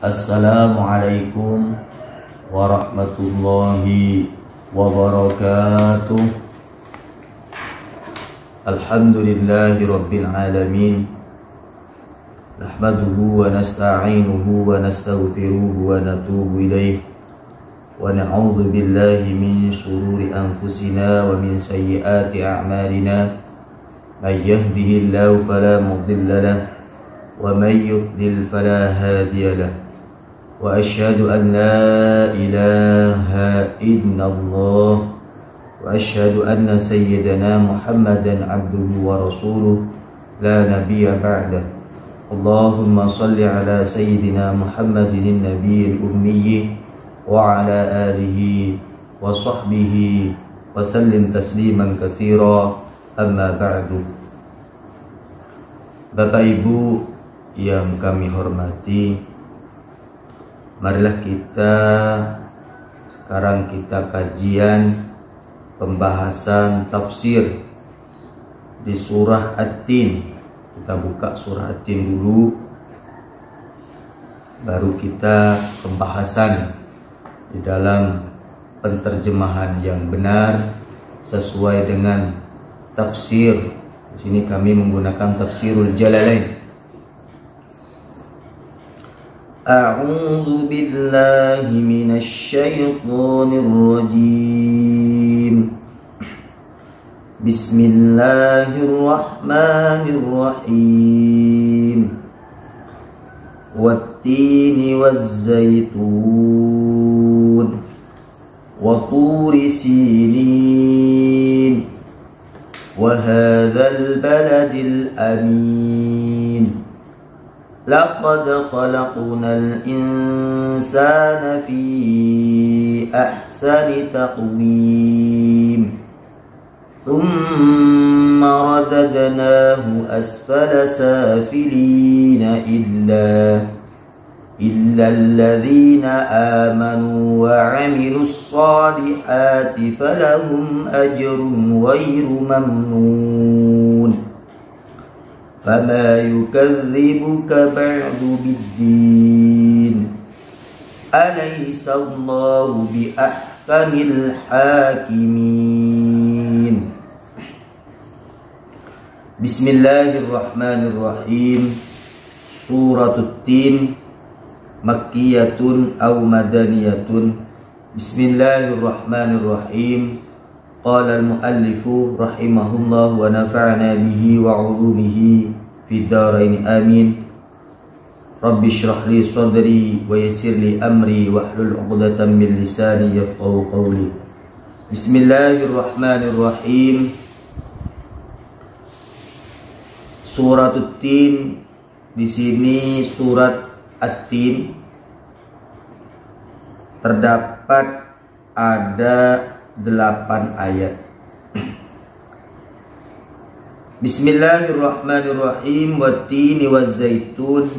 Assalamualaikum warahmatullahi wabarakatuh. Alhamdulillahi rabbil alamin. Nahmaduhu wa nasta'inuhu wa nastaghfiruhu wa natubu ilaih. Wa na'udzu billahi min shururi anfusina wa min sayyiati a'malina. May yahdihillahu fala mudilla lahu wa may yudlil fala hadiya lahu. Wa asyhadu an la ilaha illallah wa asyhadu anna sayyidana Muhammadan abduhu wa rasuluh la nabiyya ba'dah. Allahumma salli ala sayyidina Muhammadin nabiyil ummi wa ala alihi wa sahbihi wa sallim tasliman katsira. Amma ba'du. Bapak Ibu yang kami hormati, marilah sekarang kita kajian pembahasan tafsir di surah At-Tin. Kita buka surah At-Tin dulu, baru kita pembahasan di dalam penterjemahan yang benar sesuai dengan tafsir. Di sini kami menggunakan tafsirul Jalalain. A'udzu billahi minasy syaithanir rajim. Bismillahirrahmanirrahim. Wat-tini waz-zaitun wa turi sinin wa hadzal baladil amin. Laqad khalaqnal insana fi ahsani taqwim. Thumma radadnahu asfala safilina illa alladhina amanu wa 'amilus salihati falahum ajrun ghairu mamnun. Fama yukadzibuka ba'du biddin. Alaysa Allahu bi ahkamil hakimin. Bismillahirrahmanirrahim. Suratut Tin Makkiyatun aw madaniyatun. Bismillahirrahmanirrahim. Qala al-muallifu rahimahullah wa nafa'na bihi wa 'ulumihi fid dharain amin. Rabbi shrah li sadri wa yassir li amri wahlul 'uqdatam min lisani yafqahu qawli. Bismillahirrahmanirrahim. Surat At-Tin, di sini surat At-Tin terdapat ada 8 ayat. Bismillahirrahmanirrahim. Wat-tini waz-zaitun,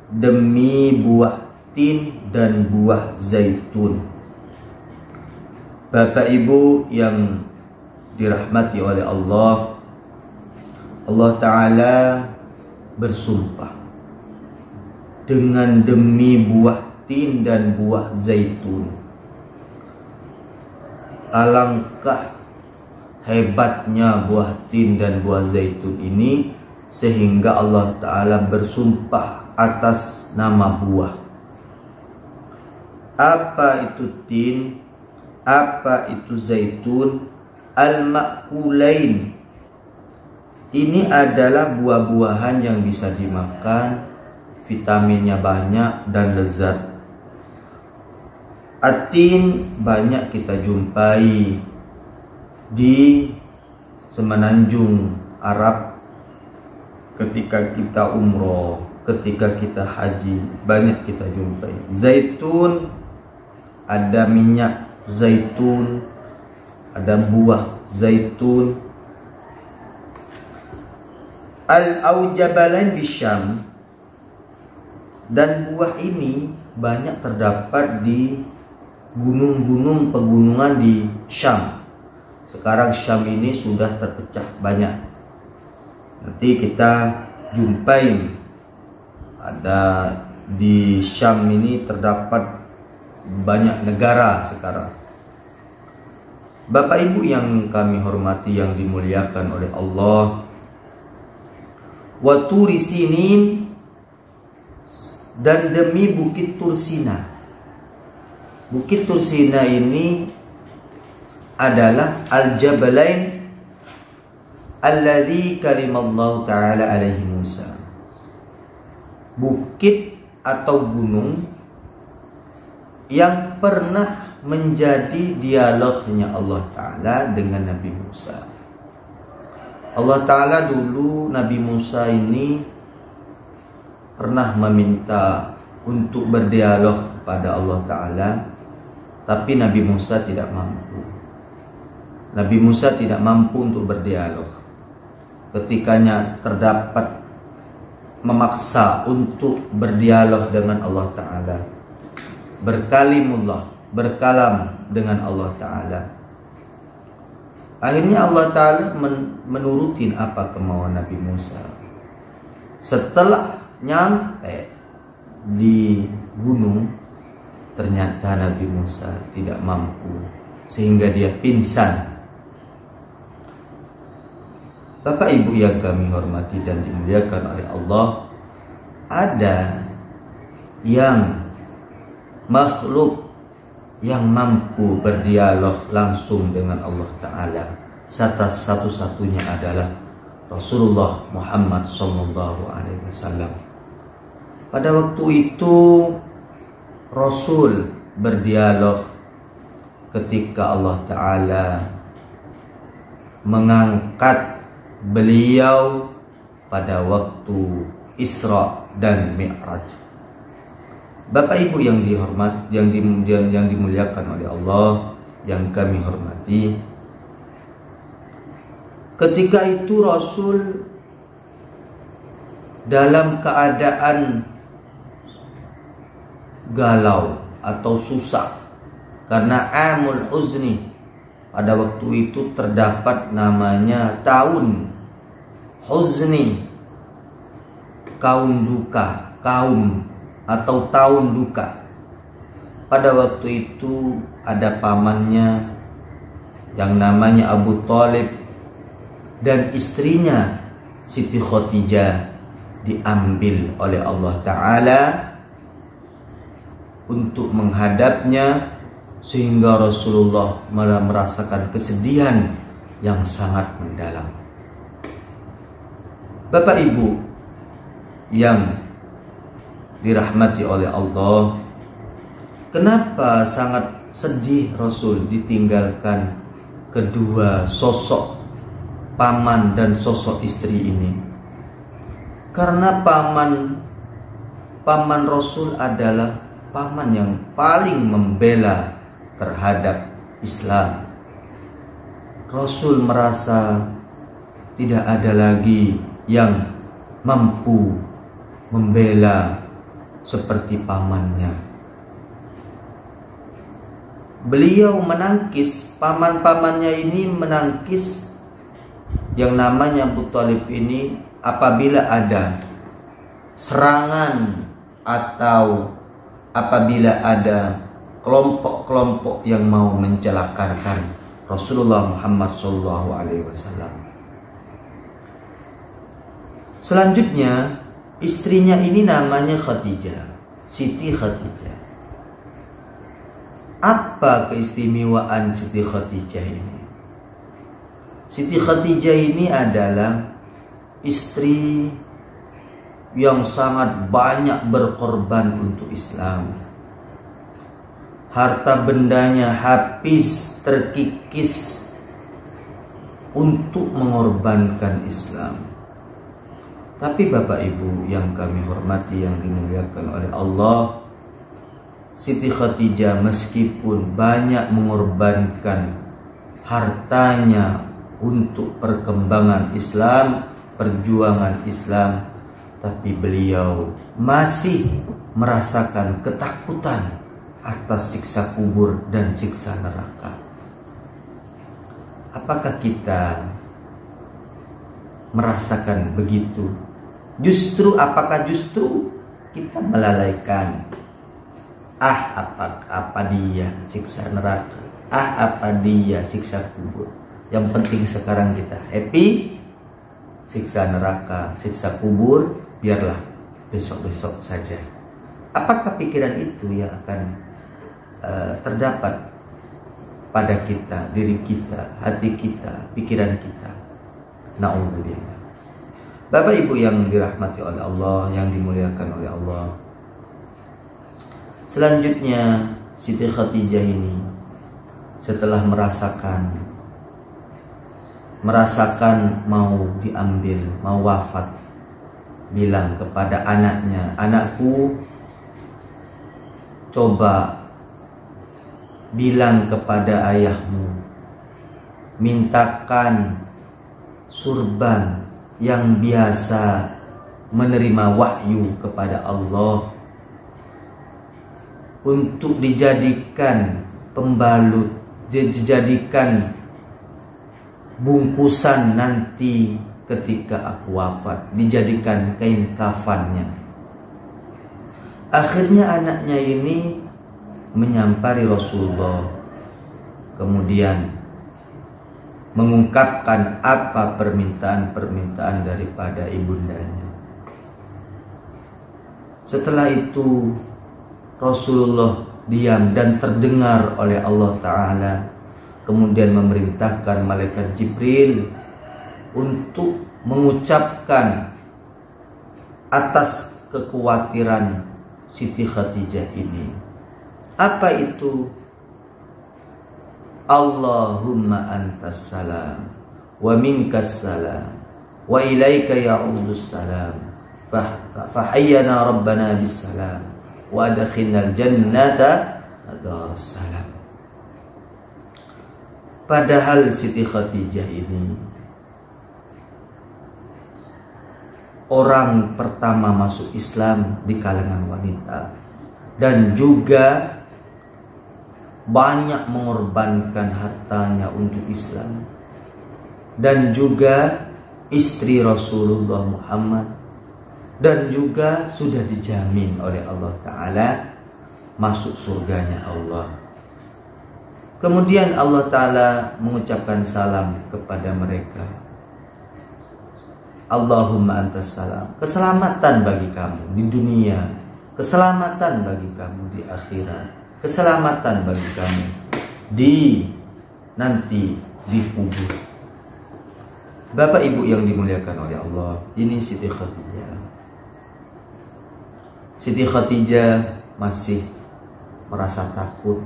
demi buah tin dan buah zaitun. Bapak Ibu yang dirahmati oleh Allah, Allah Ta'ala bersumpah dengan demi buah tin dan buah zaitun. Alangkah hebatnya buah tin dan buah zaitun ini sehingga Allah Ta'ala bersumpah atas nama buah. Apa itu tin? Apa itu zaitun? Al-ma'kulain. Ini adalah buah-buahan yang bisa dimakan, vitaminnya banyak dan lezat. At-tin banyak kita jumpai di semenanjung Arab ketika kita umroh, ketika kita haji, banyak kita jumpai. Zaitun, ada minyak zaitun, ada buah zaitun. Al-aujabalain bisyam, dan buah ini banyak terdapat di gunung-gunung pegunungan di Syam. Sekarang Syam ini sudah terpecah banyak. Nanti kita jumpai ada di Syam ini terdapat banyak negara sekarang. Bapak Ibu yang kami hormati, yang dimuliakan oleh Allah, wa turi sinin, dan demi bukit Tursina. Bukit Tursina ini adalah al-jabalain alladzi kalimallahu ta'ala alaihi Musa. Bukit atau gunung yang pernah menjadi dialognya Allah Ta'ala dengan Nabi Musa. Allah Ta'ala dulu Nabi Musa ini pernah meminta untuk berdialog kepada Allah Ta'ala, tapi Nabi Musa tidak mampu. Nabi Musa tidak mampu untuk berdialog. Ketikanya terdapat memaksa untuk berdialog dengan Allah Ta'ala, berkalam dengan Allah Ta'ala. Akhirnya Allah Ta'ala menurutin apa kemauan Nabi Musa. Setelah nyampe di gunung, ternyata Nabi Musa tidak mampu, sehingga dia pingsan. Bapak Ibu yang kami hormati dan dimuliakan oleh Allah, ada yang makhluk yang mampu berdialog langsung dengan Allah Ta'ala. Satu-satunya adalah Rasulullah Muhammad SAW. Pada waktu itu Rasul berdialog ketika Allah Ta'ala mengangkat beliau pada waktu Isra dan Mi'raj. Bapak Ibu yang dihormat, yang dimuliakan oleh Allah, yang kami hormati, ketika itu Rasul dalam keadaan galau atau susah karena amul huzni. Pada waktu itu terdapat namanya tahun huzni, kaum duka, kaum atau tahun duka. Pada waktu itu ada pamannya yang namanya Abu Thalib dan istrinya Siti Khadijah diambil oleh Allah Ta'ala untuk menghadapnya, sehingga Rasulullah malah merasakan kesedihan yang sangat mendalam. Bapak Ibu yang dirahmati oleh Allah, kenapa sangat sedih Rasul ditinggalkan kedua sosok paman dan sosok istri ini? Karena paman Rasul adalah paman yang paling membela terhadap Islam. Rasul merasa tidak ada lagi yang mampu membela seperti pamannya. Beliau menangkis, paman-pamannya ini menangkis yang namanya Abu Thalib ini apabila ada serangan atau apabila ada kelompok-kelompok yang mau mencelakakan Rasulullah Muhammad SAW. Selanjutnya istrinya ini namanya Khadijah, Siti Khadijah. Apa keistimewaan Siti Khadijah ini? Siti Khadijah ini adalah istri yang sangat banyak berkorban untuk Islam. Harta bendanya habis terkikis untuk mengorbankan Islam. Tapi Bapak Ibu yang kami hormati, yang dimuliakan oleh Allah, Siti Khadijah meskipun banyak mengorbankan hartanya untuk perkembangan Islam, perjuangan Islam, tapi beliau masih merasakan ketakutan atas siksa kubur dan siksa neraka. Apakah kita merasakan begitu? Apakah justru kita melalaikan. Apa dia siksa neraka, apa dia siksa kubur. Yang penting sekarang kita happy. Siksa neraka, siksa kubur biarlah besok-besok saja. Apakah pikiran itu yang akan terdapat pada kita, diri kita, hati kita, pikiran kita? Na'udzubillah. Bapak Ibu yang dirahmati oleh Allah, yang dimuliakan oleh Allah. Selanjutnya Siti Khadijah ini setelah merasakan mau diambil, mau wafat, bilang kepada anaknya, anakku, coba bilang kepada ayahmu, mintakan surban yang biasa menerima wahyu kepada Allah untuk dijadikan pembalut, dijadikan bungkusan nanti ketika aku wafat, dijadikan kain kafannya. Akhirnya anaknya ini menyampari Rasulullah, kemudian mengungkapkan apa permintaan-permintaan daripada ibundanya. Setelah itu Rasulullah diam dan terdengar oleh Allah Ta'ala, kemudian memerintahkan malaikat Jibril untuk mengucapkan atas kekhawatiran Siti Khadijah ini. Apa itu? Allahumma antas salam wa minkas salam wa ilaika ya'udus salam fahayyana rabbana bis salam wa adkhilnal jannata darus salam. Padahal Siti Khadijah ini orang pertama masuk Islam di kalangan wanita, dan juga banyak mengorbankan hartanya untuk Islam, dan juga istri Rasulullah Muhammad, dan juga sudah dijamin oleh Allah Ta'ala masuk surganya Allah. Kemudian Allah Ta'ala mengucapkan salam kepada mereka, Allahumma antas salam, keselamatan bagi kamu di dunia, keselamatan bagi kamu di akhirat, keselamatan bagi kamu nanti di kubur. Bapak Ibu yang dimuliakan oleh Allah, ini Siti Khadijah. Siti Khadijah masih merasa takut,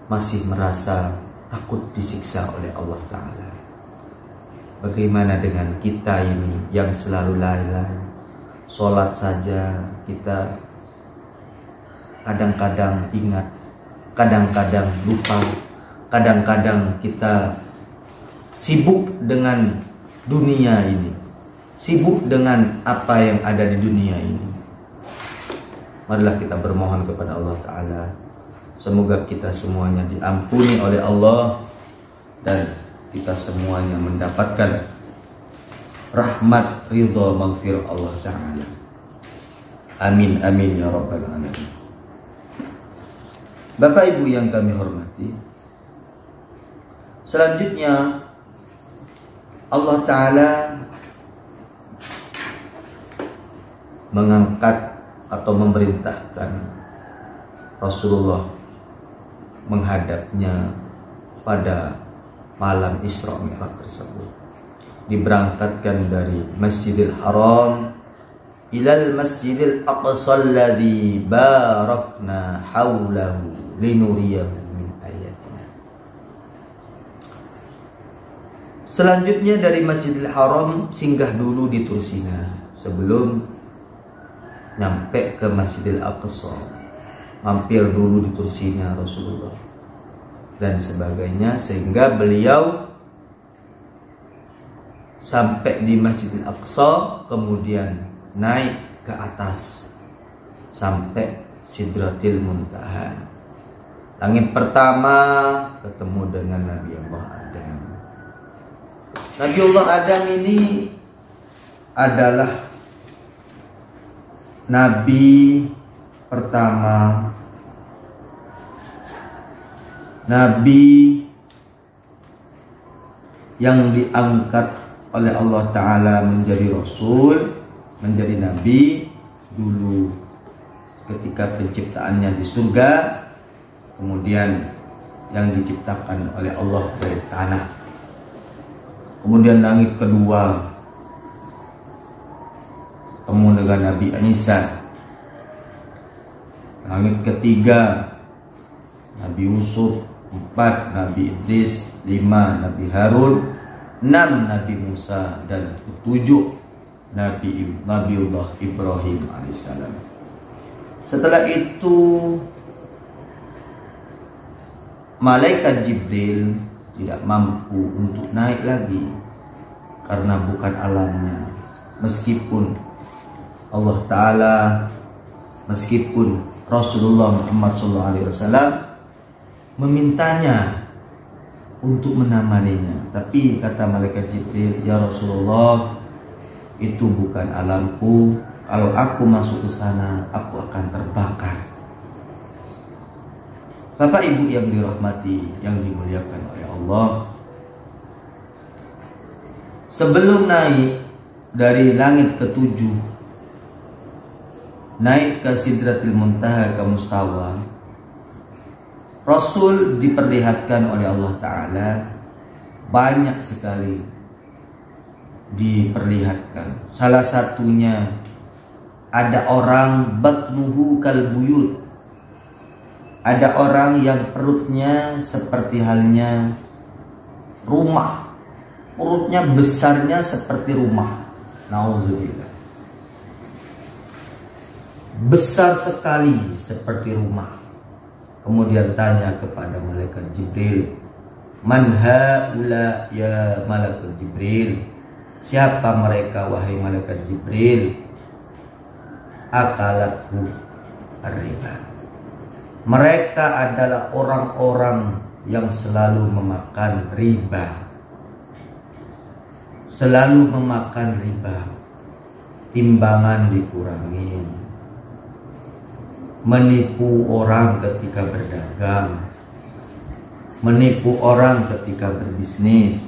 masih merasa takut disiksa oleh Allah Ta'ala. Bagaimana dengan kita ini yang selalu lalai, sholat saja kita kadang-kadang ingat, kadang-kadang lupa, kadang-kadang kita sibuk dengan dunia ini, sibuk dengan apa yang ada di dunia ini. Marilah kita bermohon kepada Allah Ta'ala, semoga kita semuanya diampuni oleh Allah dan kita semuanya mendapatkan rahmat, ridha, maghfirah Allah Ta'ala. Amin amin ya rabbal alamin. Bapak Ibu yang kami hormati, selanjutnya Allah Ta'ala mengangkat atau memerintahkan Rasulullah menghadapnya pada malam Isra Mi'raj tersebut. Diberangkatkan dari Masjidil Haram ilal Masjidil Aqsa alladzi barakna haulahu linuriyahu min ayatina. Selanjutnya dari Masjidil Haram singgah dulu di Tursina sebelum nyampe ke Masjidil Aqsa. Mampir dulu di Tursina Rasulullah dan sebagainya, sehingga beliau sampai di Masjidil Aqsa, kemudian naik ke atas sampai Sidratil Muntaha. Langit pertama ketemu dengan Nabi Allah Adam. Nabi Allah Adam ini adalah nabi pertama, nabi yang diangkat oleh Allah Ta'ala menjadi rasul, menjadi nabi dulu ketika penciptaannya di surga, kemudian yang diciptakan oleh Allah dari tanah. Kemudian langit kedua ketemu dengan Nabi Isa. Langit ketiga Nabi Yusuf, 4 Nabi Idris, 5 Nabi Harun, 6 Nabi Musa, dan 7 Nabiullah Ibrahim alaihissalam. Setelah itu malaikat Jibril tidak mampu untuk naik lagi karena bukan alamnya. Meskipun Allah Ta'ala, meskipun Rasulullah Muhammad SAW memintanya untuk menemaninya, tapi kata malaikat Jibril, ya Rasulullah, itu bukan alamku. Kalau aku masuk ke sana, aku akan terbakar. Bapak Ibu yang dirahmati, yang dimuliakan oleh Allah, sebelum naik dari langit ketujuh, naik ke Sidratil Muntaha, ke Mustawa, Rasul diperlihatkan oleh Allah Ta'ala, banyak sekali diperlihatkan. Salah satunya ada orang batnuhu kalbuyut, ada orang yang perutnya seperti halnya rumah, perutnya besarnya seperti rumah. Nauzubillah, besar sekali seperti rumah. Kemudian tanya kepada malaikat Jibril, man haula ya malaikat Jibril, siapa mereka wahai malaikat Jibril? Akalathu ar-riba, mereka adalah orang-orang yang selalu memakan riba, selalu memakan riba, timbangan dikurangin, menipu orang ketika berdagang, menipu orang ketika berbisnis.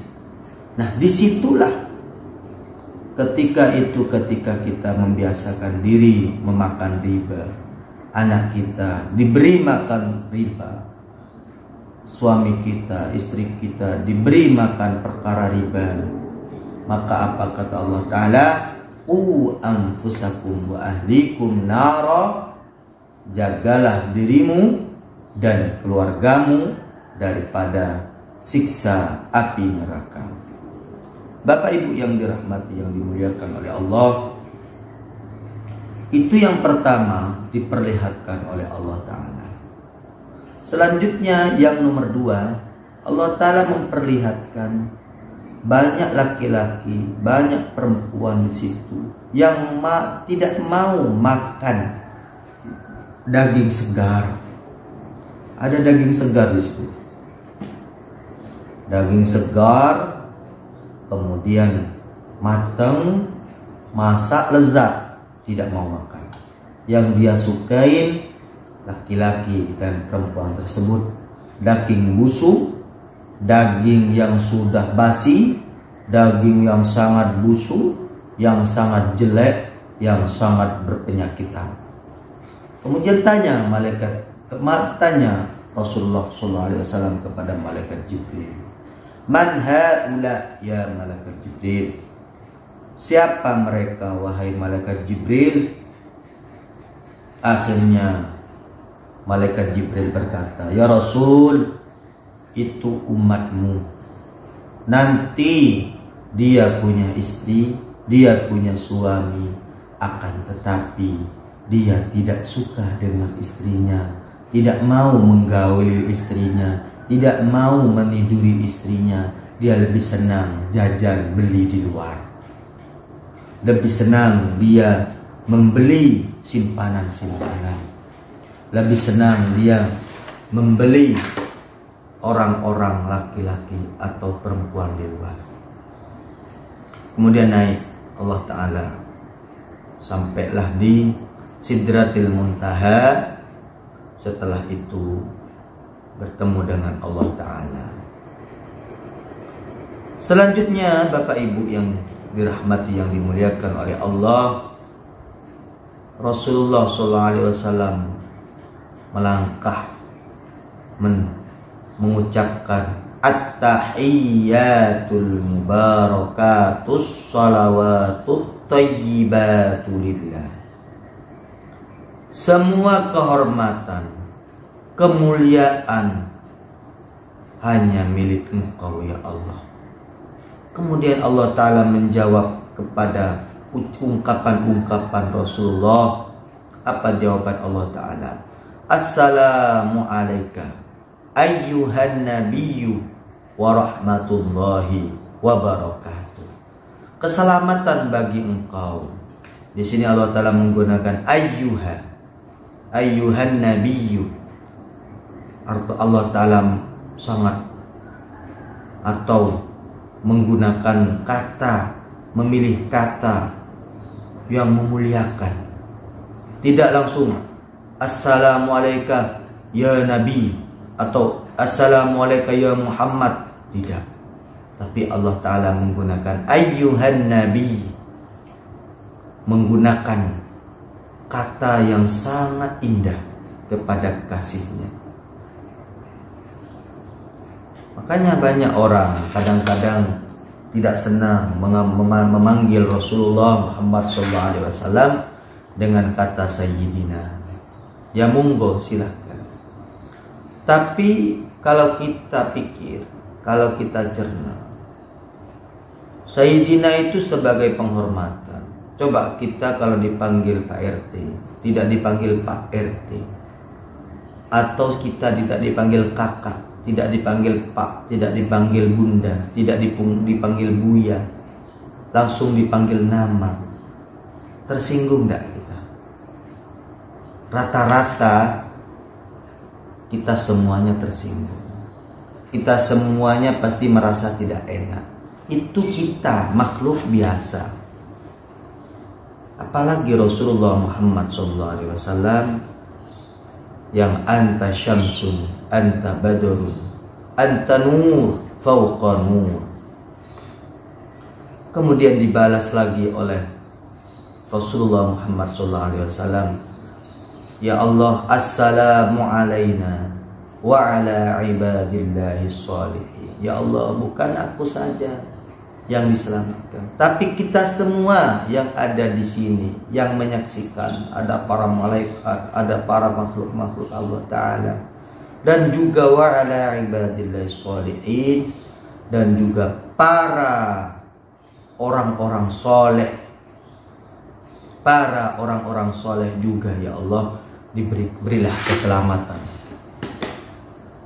Nah, disitulah ketika kita membiasakan diri memakan riba, anak kita diberi makan riba, suami kita, istri kita diberi makan perkara riba, maka apa kata Allah Ta'ala? Anfusakum wa ahlikum nara, jagalah dirimu dan keluargamu daripada siksa api neraka. Bapak Ibu yang dirahmati, yang dimuliakan oleh Allah, itu yang pertama diperlihatkan oleh Allah Ta'ala. Selanjutnya yang nomor 2, Allah Ta'ala memperlihatkan banyak laki-laki, banyak perempuan di situ yang tidak mau makan daging segar. Ada daging segar di situ, daging segar, kemudian matang, masak, lezat, tidak mau makan. Yang dia sukai laki-laki dan perempuan tersebut daging busuk, daging yang sudah basi, daging yang sangat busuk, yang sangat jelek, yang sangat berpenyakitan. Kemudian tanya Rasulullah SAW kepada malaikat Jibril, man haula ya malaikat Jibril, siapa mereka wahai malaikat Jibril? Akhirnya malaikat Jibril berkata, ya Rasul, itu umatmu. Nanti dia punya istri, dia punya suami, akan tetapi dia tidak suka dengan istrinya, tidak mau menggauli istrinya, tidak mau meniduri istrinya. Dia lebih senang jajan beli di luar, lebih senang dia membeli simpanan-simpanan, lebih senang dia membeli orang-orang laki-laki atau perempuan di luar. Kemudian naik Allah Ta'ala, sampailah di Sidratil Muntaha. Setelah itu bertemu dengan Allah Ta'ala. Selanjutnya Bapak Ibu yang dirahmati, yang dimuliakan oleh Allah, Rasulullah SAW melangkah mengucapkan At-tahiyyatul mubarakatus salawatut thayyibatu lillah. Semua kehormatan, kemuliaan hanya milik Engkau ya Allah. Kemudian Allah Ta'ala menjawab kepada ungkapan-ungkapan Rasulullah. Apa jawaban Allah Ta'ala? Assalamu alayka ayyuhan nabiyyu wa rahmatullahi wa barakatuh. Keselamatan bagi engkau. Di sini Allah Ta'ala menggunakan ayyuhan nabiyyu. Allah Ta'ala sangat atau menggunakan kata, memilih kata yang memuliakan. Tidak langsung assalamualaikum ya nabi atau assalamualaikum ya Muhammad. Tidak. Tapi Allah Ta'ala menggunakan ayyuhan nabi, menggunakan kata yang sangat indah kepada kasihnya. Makanya banyak orang kadang-kadang tidak senang memanggil Rasulullah Muhammad SAW dengan kata Sayyidina. Ya monggo silahkan. Tapi kalau kita pikir, kalau kita cerna, Sayyidina itu sebagai penghormatan. Coba kita kalau dipanggil Pak RT, tidak dipanggil Pak RT, atau kita tidak dipanggil kakak, tidak dipanggil Pak, tidak dipanggil Bunda, tidak dipanggil Buya, langsung dipanggil nama, tersinggung tidak kita? Rata-rata kita semuanya tersinggung. Kita semuanya pasti merasa tidak enak. Itu kita, makhluk biasa. Apalagi Rasulullah Muhammad SAW yang anta syamsun, anta badrun, anta nur fauqa nur. Kemudian dibalas lagi oleh Rasulullah Muhammad SAW, ya Allah, assalamu alaina wa ala ibadillahi sholihin. Ya Allah, bukan aku saja yang diselamatkan, tapi kita semua yang ada di sini, yang menyaksikan. Ada para malaikat, ada para makhluk-makhluk Allah Ta'ala, dan juga wa ala ibadillahi sholihin, dan juga para orang-orang soleh. Para orang-orang soleh juga ya Allah, berilah keselamatan.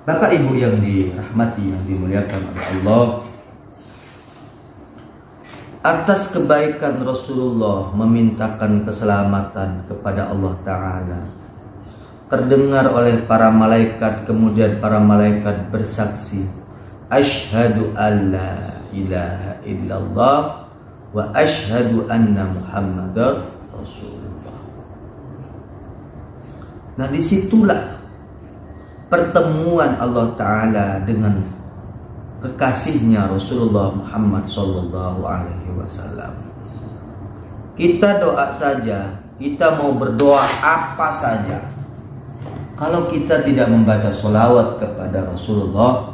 Bapak Ibu yang dirahmati, yang dimuliakan oleh Allah, atas kebaikan Rasulullah memintakan keselamatan kepada Allah Ta'ala, terdengar oleh para malaikat. Kemudian para malaikat bersaksi, asyhadu alla ilaha illallah wa asyhadu anna Muhammadar Rasulullah. Nah, disitulah pertemuan Allah Ta'ala dengan kekasihnya Rasulullah Muhammad SAW. Kita doa saja, kita mau berdoa apa saja, kalau kita tidak membaca sholawat kepada Rasulullah,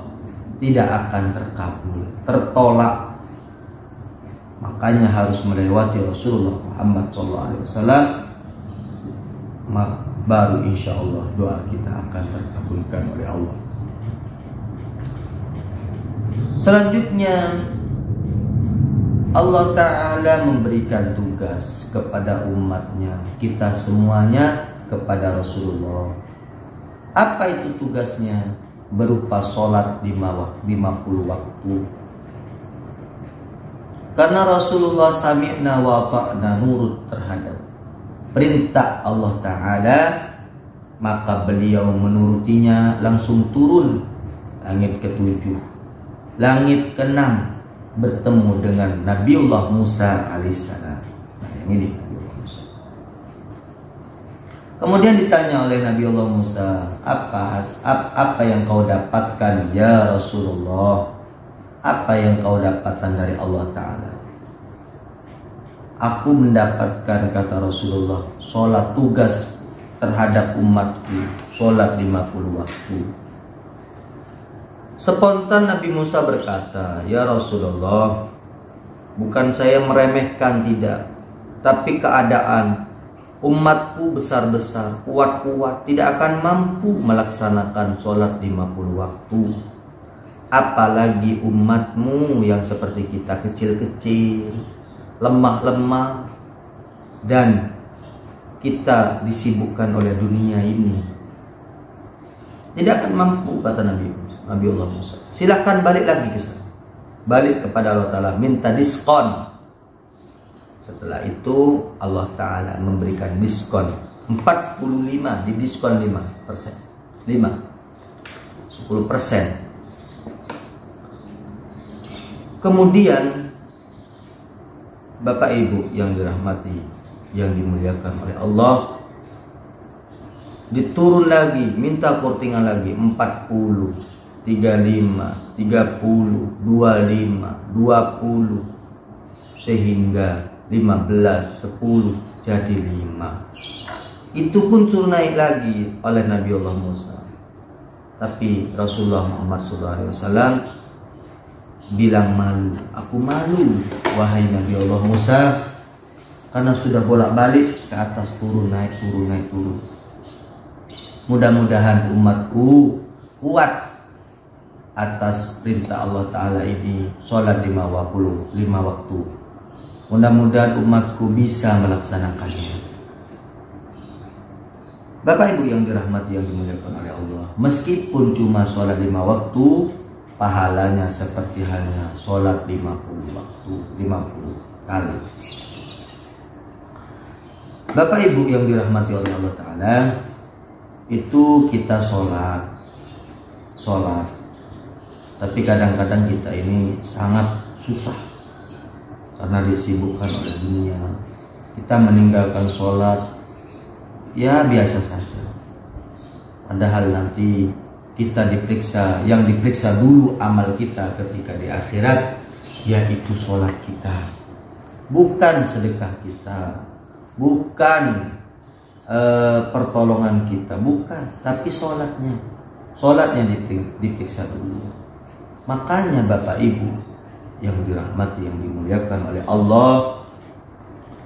tidak akan terkabul, tertolak. Makanya harus melewati Rasulullah Muhammad SAW, baru insya Allah doa kita akan terkabulkan oleh Allah. Selanjutnya Allah Ta'ala memberikan tugas kepada umatnya, kita semuanya, kepada Rasulullah. Apa itu tugasnya? Berupa sholat 50 waktu. Karena Rasulullah sami'na wa ta'na, nurut terhadap perintah Allah Ta'ala, maka beliau menurutinya, langsung turun langit ke-7, langit ke-6, bertemu dengan Nabiullah Musa alaihissalam. Nah, yang ini Nabiullah Musa. Kemudian ditanya oleh Nabi Allah Musa, apa yang kau dapatkan ya Rasulullah? Apa yang kau dapatkan dari Allah Ta'ala? Aku mendapatkan, kata Rasulullah, sholat tugas terhadap umatku, sholat 50 waktu. Spontan Nabi Musa berkata, ya Rasulullah, bukan saya meremehkan, tidak, tapi keadaan umatku besar-besar, kuat-kuat, tidak akan mampu melaksanakan sholat 50 waktu. Apalagi umatmu yang seperti kita, kecil-kecil, lemah-lemah, dan kita disibukkan oleh dunia ini. Tidak akan mampu, kata Nabi Allah Musa. Silahkan balik lagi ke sana, balik kepada Allah Ta'ala, minta diskon. Setelah itu Allah Ta'ala memberikan diskon 45, di diskon 5%, 10%. Kemudian Bapak Ibu yang dirahmati, yang dimuliakan oleh Allah, diturun lagi, minta kurtingan lagi 40, 35, 30, 25, 20, sehingga 15, 10 jadi 5. Itu pun suruh naik lagi oleh Nabi Allah Musa. Tapi Rasulullah Muhammad SAW bilang malu. Aku malu, wahai Nabi Allah Musa, karena sudah bolak-balik ke atas turun naik turun naik turun. Mudah-mudahan umatku kuat atas perintah Allah Ta'ala ini, sholat 5 waktu. Mudah-mudahan umatku bisa melaksanakannya. Bapak Ibu yang dirahmati, yang dimuliakan oleh Allah, meskipun cuma sholat 5 waktu, pahalanya seperti halnya sholat 50 waktu, 50 kali. Bapak Ibu yang dirahmati oleh Allah Ta'ala, itu kita sholat, tapi kadang-kadang kita ini sangat susah karena disibukkan oleh dunia. Kita meninggalkan sholat, ya biasa saja. Padahal nanti kita diperiksa, yang diperiksa dulu amal kita ketika di akhirat, yaitu sholat kita, bukan sedekah kita, bukan pertolongan kita, bukan, tapi sholatnya diperiksa dulu. Makanya Bapak Ibu yang dirahmati, yang dimuliakan oleh Allah,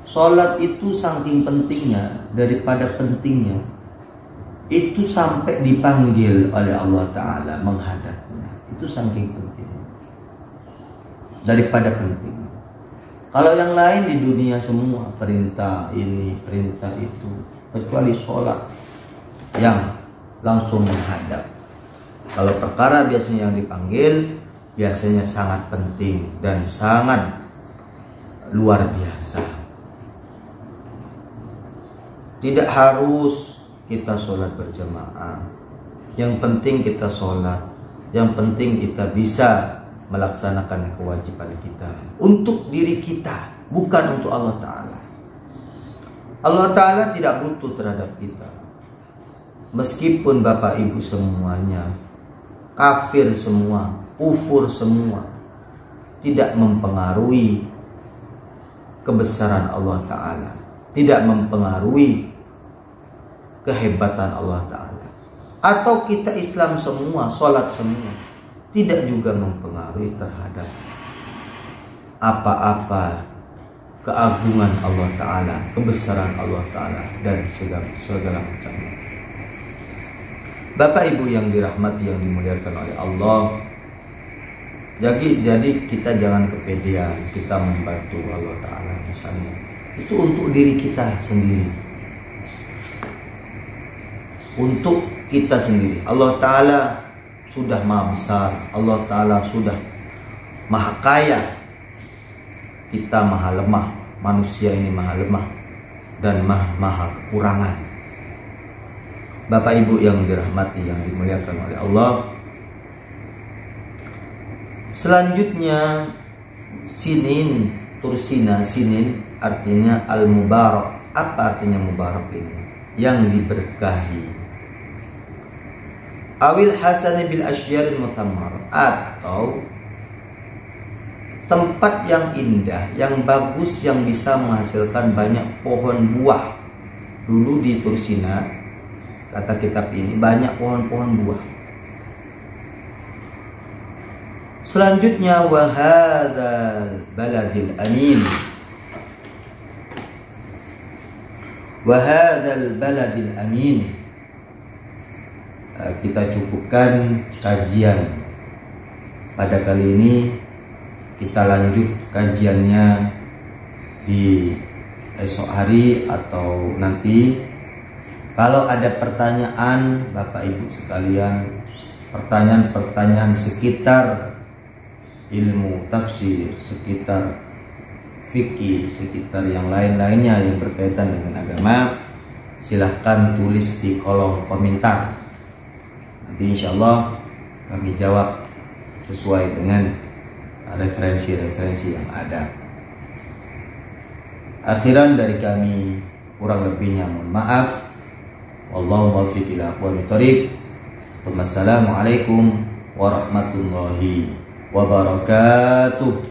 sholat itu saking pentingnya, daripada pentingnya itu sampai dipanggil oleh Allah Ta'ala menghadapnya. Itu saking pentingnya, daripada penting. Kalau yang lain di dunia semua perintah ini, perintah itu, kecuali sholat yang langsung menghadap. Kalau perkara biasanya yang dipanggil, biasanya sangat penting dan sangat luar biasa. Tidak harus kita sholat berjamaah, yang penting kita sholat, yang penting kita bisa melaksanakan kewajiban kita untuk diri kita, bukan untuk Allah Ta'ala. Allah Ta'ala tidak butuh terhadap kita. Meskipun Bapak Ibu semuanya kafir semua, kufur semua, tidak mempengaruhi kebesaran Allah Ta'ala, tidak mempengaruhi kehebatan Allah Ta'ala. Atau kita Islam semua, sholat semua, tidak juga mempengaruhi terhadap apa-apa keagungan Allah Ta'ala, kebesaran Allah Ta'ala, dan segala macamnya. Bapak Ibu yang dirahmati, yang dimuliakan oleh Allah, jadi kita jangan kepedean kita membantu Allah Ta'ala misalnya. Itu untuk diri kita sendiri, untuk kita sendiri. Allah Ta'ala sudah maha besar, Allah Ta'ala sudah maha kaya, kita maha lemah, manusia ini maha lemah dan maha kekurangan. Bapak Ibu yang dirahmati, yang dimuliakan oleh Allah, selanjutnya sinin, tursina, sinin artinya al-mubarak. Apa artinya mubarak ini? yang diberkahi. Awil hasani bil asyaril mutammar, atau tempat yang indah, yang bagus, yang bisa menghasilkan banyak pohon buah. Dulu di Tursina, kata kitab ini, banyak pohon-pohon buah. Selanjutnya, wahadzal baladil amin, wahadzal baladil amin. Kita cukupkan kajian pada kali ini. Kita lanjut kajiannya di esok hari atau nanti. Kalau ada pertanyaan Bapak Ibu sekalian, pertanyaan-pertanyaan sekitar ilmu tafsir, sekitar fikih, sekitar yang lain-lainnya yang berkaitan dengan agama, silahkan tulis di kolom komentar. Nanti insya Allah kami jawab sesuai dengan referensi-referensi yang ada. Akhiran dari kami, kurang lebihnya mohon maaf. Wallahu muwaffiq ila aqwamit thoriq. Wassalamualaikum warahmatullahi wabarakatuh.